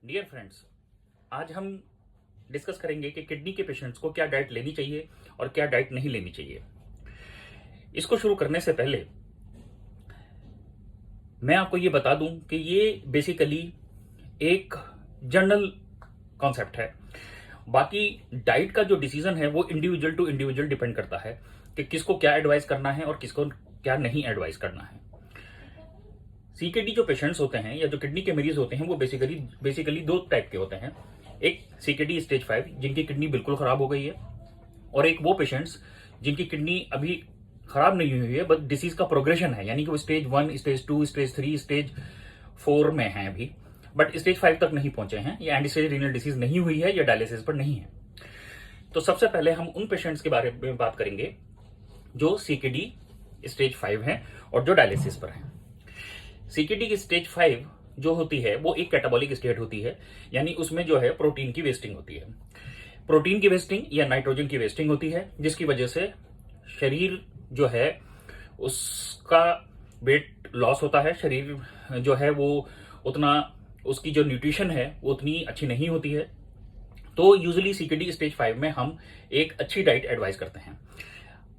Dear friends, आज हम discuss करेंगे कि किडनी के पेशेंट्स को क्या डाइट लेनी चाहिए और क्या डाइट नहीं लेनी चाहिए। इसको शुरू करने से पहले मैं आपको ये बता दूं कि ये बेसिकली एक जनरल कॉन्सेप्ट है। बाकी डाइट का जो डिसीजन है वो इंडिविजुअल टू इंडिविजुअल डिपेंड करता है कि किसको क्या एडवाइस करना है और किसको क्या नहीं एडवाइस करना है। सीकेडी जो पेशेंट्स होते हैं या जो किडनी के मरीज होते हैं वो बेसिकली दो टाइप के होते हैं। एक सीकेडी स्टेज 5 जिनकी किडनी बिल्कुल खराब हो गई है, और एक वो पेशेंट्स जिनकी किडनी अभी खराब नहीं हुई है बट डिसीज का प्रोग्रेशन है, यानी कि वो स्टेज 1, स्टेज 2, स्टेज 3, स्टेज 4 में है अभी, बट स्टेज 5 तक नहीं पहुंचे हैं, या एंड स्टेज रीनल डिसीज नहीं हुई है या डायलिसिस पर नहीं है। तो सबसे पहले हम उन पेशेंट्स के बारे में बात करेंगे जो सीकेडी स्टेज 5 है और जो डायलिसिस पर है। सीकेडी की स्टेज 5 जो होती है वो एक कैटाबॉलिक स्टेट होती है, यानी उसमें जो है प्रोटीन की वेस्टिंग होती है। प्रोटीन की वेस्टिंग या नाइट्रोजन की वेस्टिंग होती है, जिसकी वजह से शरीर जो है उसका वेट लॉस होता है। शरीर जो है वो उतना, उसकी जो न्यूट्रिशन है वो उतनी अच्छी नहीं होती है। तो यूजुअली सीकेडी स्टेज 5 में हम एक अच्छी डाइट एडवाइस करते हैं।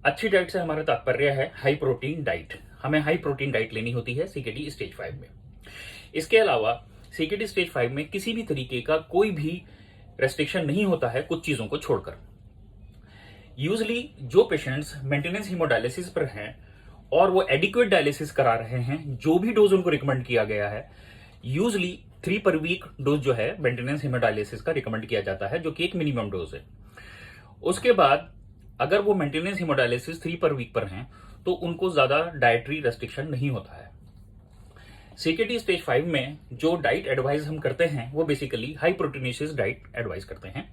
अच्छी डाइट से हमारा तात्पर्य है हाई प्रोटीन डाइट। हमें हाई प्रोटीन डाइट लेनी होती है सीकेडी स्टेज 5 में। इसके अलावा सीकेडी स्टेज 5 में किसी भी तरीके का कोई भी रेस्ट्रिक्शन नहीं होता है कुछ चीजों को छोड़कर। यूजुअली जो पेशेंट्स मेंटेनेंस हीमोडायलिसिस पर हैं और वो एडिक्वेट डायलिसिस करा रहे हैं, जो भी डोज उनको रिकमेंड किया गया है, यूजुअली 3 पर वीक डोज जो है मेंटेनेंस हीमोडायलिसिस का रिकमेंड किया जाता है, जो कि एक मिनिमम डोज है। उसके बाद अगर वो मेंटेनेंस हीमोडायलिसिस 3 पर वीक पर हैं तो उनको ज्यादा डाइटरी रेस्ट्रिक्शन नहीं होता है। सीकेडी स्टेज 5 में जो डाइट एडवाइस हम करते हैं वो basically high proteinaceous diet advice करते हैं,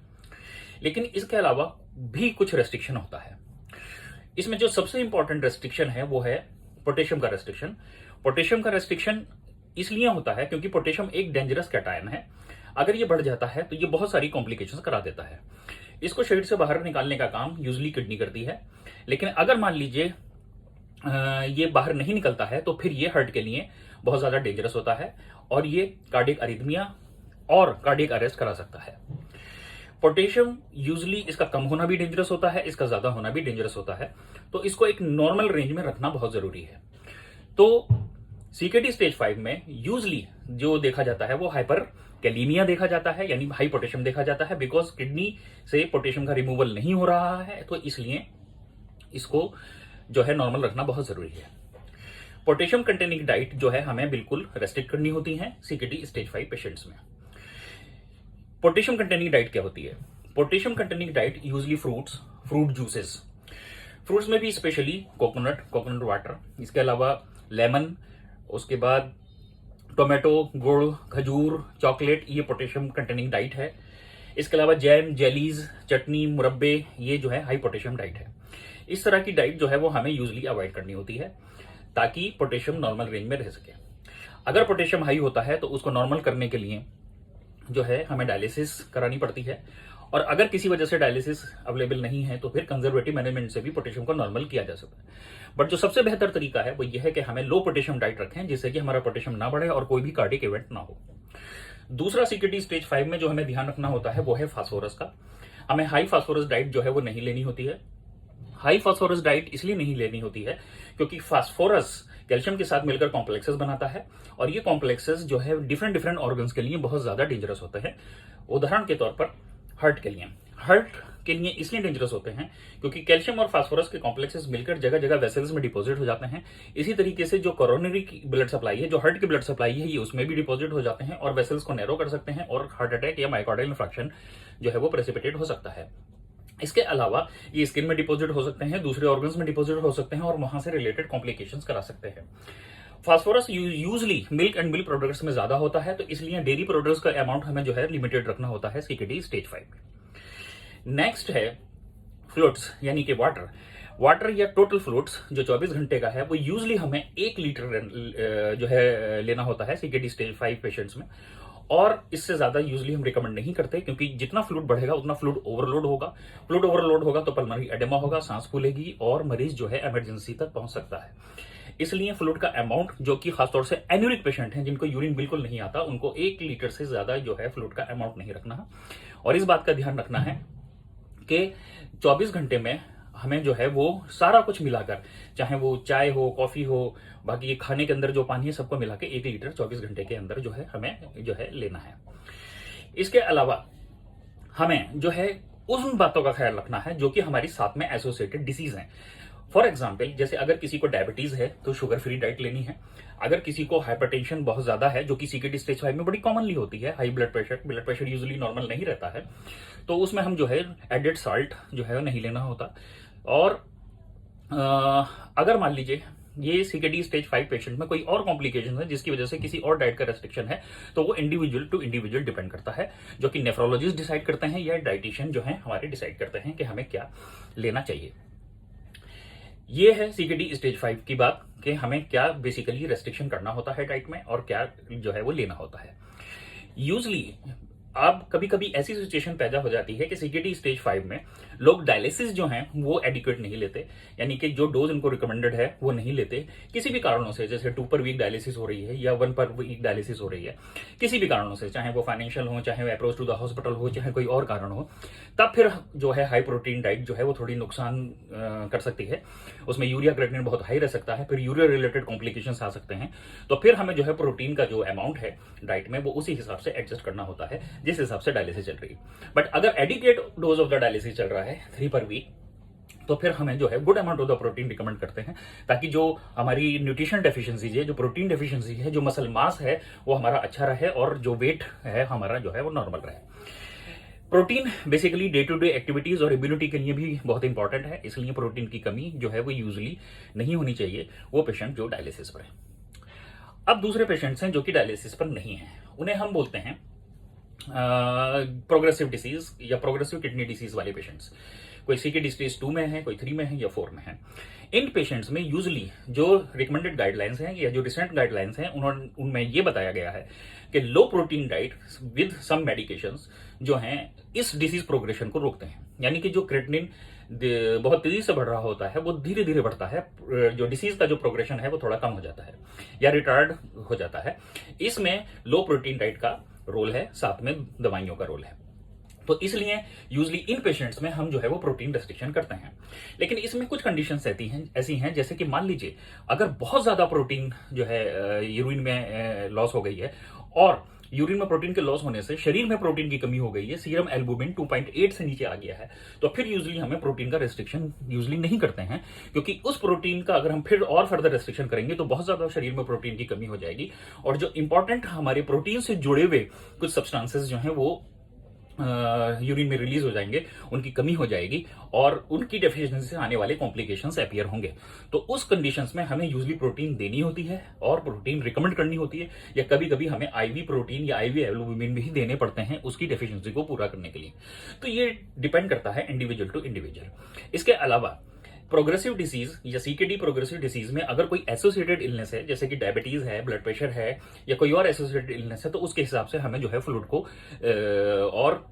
लेकिन इसके अलावा भी कुछ रेस्ट्रिक्शन होता है। इसमें जो सबसे इंपॉर्टेंट रेस्ट्रिक्शन है वो है पोटेशियम का रेस्ट्रिक्शन। पोटेशियम का रेस्ट्रिक्शन इसलिए होता है क्योंकि पोटेशियम एक डेंजरस कैटायन है। अगर ये बढ़ जाता है तो ये बहुत सारी कॉम्प्लिकेशंस करा देता है। इसको शरीर से बाहर निकालने का काम यूजुअली किडनी करती है, लेकिन अगर मान लीजिए ये बाहर नहीं निकलता है तो फिर ये हार्ट के लिए बहुत ज्यादा डेंजरस होता है और ये कार्डियक अरिथमिया और कार्डियक अरेस्ट करा सकता है। पोटेशियम यूजुअली इसका कम होना भी डेंजरस होता है, इसका ज्यादा होना भी डेंजरस होता है, तो इसको एक नॉर्मल रेंज में रखना बहुत जरूरी है। तो सीकेडी स्टेज 5 में यूजुअली जो देखा जाता है वो हाइपर कैलीमिया देखा जाता है, यानी हाई पोटेशियम देखा जाता है, बिकॉज किडनी से पोटेशियम का रिमूवल नहीं हो रहा है, तो इसलिए इसको जो है नॉर्मल रखना बहुत जरूरी है। पोटेशियम कंटेनिंग डाइट जो है हमें बिल्कुल रेस्ट्रिक्ट करनी होती है सीकेडी स्टेज 5 पेशेंट्स में। पोटेशियम कंटेनिंग डाइट क्या होती है? Potassium containing diet usually fruits, fruit juices, fruits में भी स्पेशली कोकोनट वाटर, इसके अलावा लेमन, उसके बाद टोमेटो, गुड़, खजूर, चॉकलेट, ये पोटेशियम कंटेनिंग डाइट है। इसके अलावा जैम, जेलीज, चटनी, मुरब्बे, ये जो है हाई पोटेशियम डाइट है। इस तरह की डाइट जो है वो हमें यूजुअली अवॉइड करनी होती है ताकि पोटेशियम नॉर्मल रेंज में रह सके। अगर पोटेशियम हाई होता है तो उसको नॉर्मल करने के लिए जो है हमें डायलिसिस करानी पड़ती है, और अगर किसी वजह से डायलिसिस अवेलेबल नहीं है तो फिर कंजर्वेटिव मैनेजमेंट से भी पोटेशियम को नॉर्मल किया जा सकता है। बट जो सबसे बेहतर तरीका है वो यह है कि हमें लो पोटेशियम डाइट रखें, जिससे कि हमारा पोटेशियम ना बढ़े और कोई भी कार्डियक इवेंट ना हो। दूसरा सीकेडी स्टेज 5 में जो हमें ध्यान रखना होता है वो है फास्फोरस का। हमें हाई फास्फोरस डाइट जो है वो नहीं लेनी होती है। हाई फास्फोरस डाइट इसलिए नहीं लेनी होती है क्योंकि फास्फोरस कैल्शियम के साथ मिलकर कॉम्प्लेक्सेस बनाता है, और ये कॉम्प्लेक्सेस जो है डिफरेंट ऑर्गन्स के लिए बहुत ज्यादा डेंजरस होते हैं। उदाहरण के तौर पर हार्ट के लिए इसलिए डेंजरस होते हैं क्योंकि कैल्शियम और फास्फोरस के कॉम्प्लेक्सेस मिलकर जगह जगह वेसल्स में डिपॉजिट हो जाते हैं। इसी तरीके से जो कोरोनरी की ब्लड सप्लाई है, जो हार्ट की ब्लड सप्लाई है, ये उसमें भी डिपॉजिट हो जाते हैं और वेसल्स को नैरो कर सकते हैं, और हार्ट अटैक या माइकार्डियल इंफ्रैक्शन जो है वो प्रेसिपिटेट हो सकता है। इसके अलावा ये स्किन में डिपॉजिट हो सकते हैं, दूसरे ऑर्गन्स में डिपॉजिट हो सकते हैं और वहां से रिलेटेड कॉम्प्लिकेशंस करा सकते हैं। Phosphorus usually milk and milk products में ज्यादा होता है, तो इसलिए डेयरी प्रोडक्ट्स का अमाउंट हमें जो है लिमिटेड रखना होता है सीकेडी स्टेज 5 में। नेक्स्ट है फ्लूइड्स, यानी कि वाटर या टोटल फ्लूइड्स जो 24 घंटे का है वो यूजुअली हमें 1 लीटर जो है लेना होता है सीकेडी स्टेज 5 पेशेंट्स में, और इससे ज्यादा यूजुअली हम रिकमेंड नहीं करते क्योंकि जितना फ्लूइड बढ़ेगा उतना फ्लूइड ओवरलोड होगा। फ्लूइड ओवरलोड होगा तो पल्मोनरी एडेमा होगा, सांस फूलेगी और मरीज जो है इमरजेंसी तक पहुंच सकता है। इसलिए फ्लूइड का अमाउंट, जो कि खासतौर से एन्यूरिक पेशेंट हैं जिनको यूरिन बिल्कुल नहीं आता, उनको 1 लीटर से ज्यादा जो है फ्लूइड का अमाउंट नहीं रखना है। और इस बात का ध्यान रखना है कि 24 घंटे में हमें जो है वो सारा कुछ मिलाकर, चाहे वो चाय हो, कॉफी हो, बाकी ये खाने के अंदर जो पानी है, सबको मिला के 1 लीटर 24 घंटे के अंदर जो है हमें जो है लेना है। इसके अलावा हमें जो है उन बातों का ख्याल रखना है जो कि हमारी साथ में एसोसिएटेड डिसीज हैं। फॉर एग्जाम्पल, जैसे अगर किसी को डायबिटीज है तो शुगर फ्री डाइट लेनी है। अगर किसी को हाइपरटेंशन बहुत ज्यादा है, जो कि सीकेडी स्टेज 5 में बड़ी कॉमनली होती है, high blood pressure usually normal नहीं रहता है, तो उसमें हम जो है एडेड साल्ट जो है नहीं लेना होता। और अगर मान लीजिए ये सीकेडी स्टेज 5 पेशेंट में कोई और कॉम्प्लिकेशन है जिसकी वजह से किसी और डाइट का रेस्ट्रिक्शन है, तो वो इंडिविजुअल टू इंडिविजुअल डिपेंड करता है, जो कि नेफ्रोलॉजिस्ट डिसाइड करते हैं या डाइटिशियन जो है हमारे डिसाइड करते हैं कि हमें क्या लेना चाहिए। ये है सीकेडी स्टेज 5 की बात कि हमें क्या बेसिकली रेस्ट्रिक्शन करना होता है डाइट में और क्या जो है वो लेना होता है। यूजली अब कभी कभी ऐसी सिचुएशन पैदा हो जाती है कि सीकेडी स्टेज 5 में लोग डायलिसिस जो हैं वो एडिक्वेट नहीं लेते, यानी कि जो डोज उनको रिकमेंडेड है वो नहीं लेते किसी भी कारणों से, जैसे 2 पर वीक डायलिसिस हो रही है या 1 पर वीक डायलिसिस हो रही है, किसी भी कारणों से, चाहे वो फाइनेंशियल हो, चाहे वो अप्रोच टू द हॉस्पिटल हो, चाहे कोई और कारण हो, तब फिर जो है हाई प्रोटीन डाइट जो है वो थोड़ी नुकसान कर सकती है। उसमें यूरिया क्रिएटिनिन बहुत हाई रह सकता है, फिर यूरिया रिलेटेड कॉम्प्लिकेशंस आ सकते हैं। तो फिर हमें जो है प्रोटीन का जो अमाउंट है डाइट में वो उसी हिसाब से एडजस्ट करना होता है जिस हिसाब से डायलिसिस चल रही है। बट अगर adequate dose of the dialysis चल रहा है 3 पर वीक, तो फिर हमें जो है good amount of the protein recommend करते हैं, ताकि जो हमारी न्यूट्रिशन डेफिशिएंसी है, जो प्रोटीन डेफिशिएंसी है, जो मसल मास है वो हमारा अच्छा रहे और जो वेट है हमारा जो है वो नॉर्मल रहे। Protein basically day to day activities और इम्यूनिटी के लिए भी बहुत इंपॉर्टेंट है, इसलिए प्रोटीन की कमी जो है वो यूजुअली नहीं होनी चाहिए वो पेशेंट जो डायलिसिस पर है। अब दूसरे पेशेंट्स हैं जो कि डायलिसिस पर नहीं है, उन्हें हम बोलते हैं प्रोग्रेसिव डिसीज या प्रोग्रेसिव किडनी डिसीज वाले पेशेंट्स। कोई सीकेडी स्टेज 2 में है, कोई 3 में है या 4 में है। इन पेशेंट्स में यूजुअली जो रिकमेंडेड गाइडलाइंस हैं या जो रिसेंट गाइडलाइंस हैं उनमें ये बताया गया है कि low protein diet with some medications जो हैं इस डिसीज प्रोग्रेशन को रोकते हैं, यानी कि जो क्रिएटिनिन बहुत तेजी से बढ़ रहा होता है वो धीरे धीरे बढ़ता है, जो डिसीज का जो प्रोग्रेशन है वो थोड़ा कम हो जाता है या रिटार्ड हो जाता है। इसमें लो प्रोटीन डाइट का रोल है, साथ में दवाइयों का रोल है। तो इसलिए यूजली इन पेशेंट्स में हम जो है वो प्रोटीन रेस्ट्रिक्शन करते हैं। लेकिन इसमें कुछ कंडीशंस ऐसी हैं जैसे कि मान लीजिए अगर बहुत ज्यादा प्रोटीन जो है यूरिन में लॉस हो गई है और यूरिन में प्रोटीन के लॉस होने से शरीर में प्रोटीन की कमी हो गई है, सीरम एल्बुमिन 2.8 से नीचे आ गया है, तो फिर यूजली हमें प्रोटीन का रेस्ट्रिक्शन यूजली नहीं करते हैं, क्योंकि उस प्रोटीन का अगर हम फिर और फर्दर रेस्ट्रिक्शन करेंगे तो बहुत ज्यादा शरीर में प्रोटीन की कमी हो जाएगी और जो इंपॉर्टेंट हमारे प्रोटीन से जुड़े हुए कुछ सब्सटेंसेस जो हैं वो यूरिन में रिलीज हो जाएंगे, उनकी कमी हो जाएगी और उनकी डेफिशिएंसी से आने वाले कॉम्प्लिकेशंस अपीयर होंगे। तो उस कंडीशंस में हमें यूजली प्रोटीन देनी होती है और प्रोटीन रिकमेंड करनी होती है, या कभी कभी हमें आईवी प्रोटीन या आईवी एल्बुमिन भी देने पड़ते हैं उसकी डेफिशिएंसी को पूरा करने के लिए। तो ये डिपेंड करता है इंडिविजुअल टू इंडिविजुअल। इसके अलावा प्रोग्रेसिव डिसीज या सीकेडी प्रोग्रेसिव डिसीज में अगर कोई एसोसिएटेड इलनेस है, जैसे कि डायबिटीज है, ब्लड प्रेशर है या कोई और एसोसिएटेड इलनेस है, तो उसके हिसाब से हमें जो है फ्लूइड को और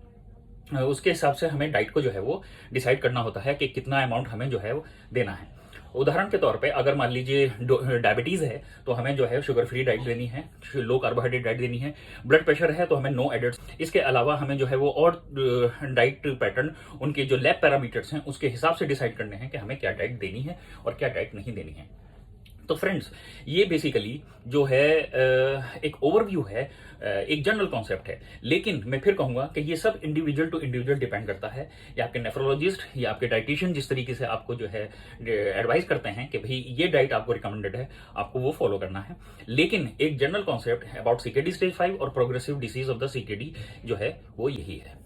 उसके हिसाब से हमें डाइट को जो है वो डिसाइड करना होता है कि कितना अमाउंट हमें जो है वो देना है। उदाहरण के तौर पे अगर मान लीजिए डायबिटीज है तो हमें जो है शुगर फ्री डाइट देनी है, लो कार्बोहाइड्रेट डाइट देनी है। ब्लड प्रेशर है तो हमें नो एडेड। इसके अलावा हमें जो है वो और डाइट पैटर्न उनके जो लैब पैरामीटर्स हैं उसके हिसाब से डिसाइड करने हैं कि हमें क्या डाइट देनी है और क्या डाइट नहीं देनी है। तो फ्रेंड्स, ये बेसिकली जो है एक ओवरव्यू है, एक जनरल कॉन्सेप्ट है, लेकिन मैं फिर कहूंगा कि ये सब इंडिविजुअल टू इंडिविजुअल डिपेंड करता है। या आपके नेफ्रोलॉजिस्ट या आपके डाइटिशियन जिस तरीके से आपको जो है एडवाइस करते हैं कि भाई ये डाइट आपको रिकमेंडेड है, आपको वो फॉलो करना है। लेकिन एक general concept about CKD stage 5 और progressive disease of the CKD जो है वो यही है।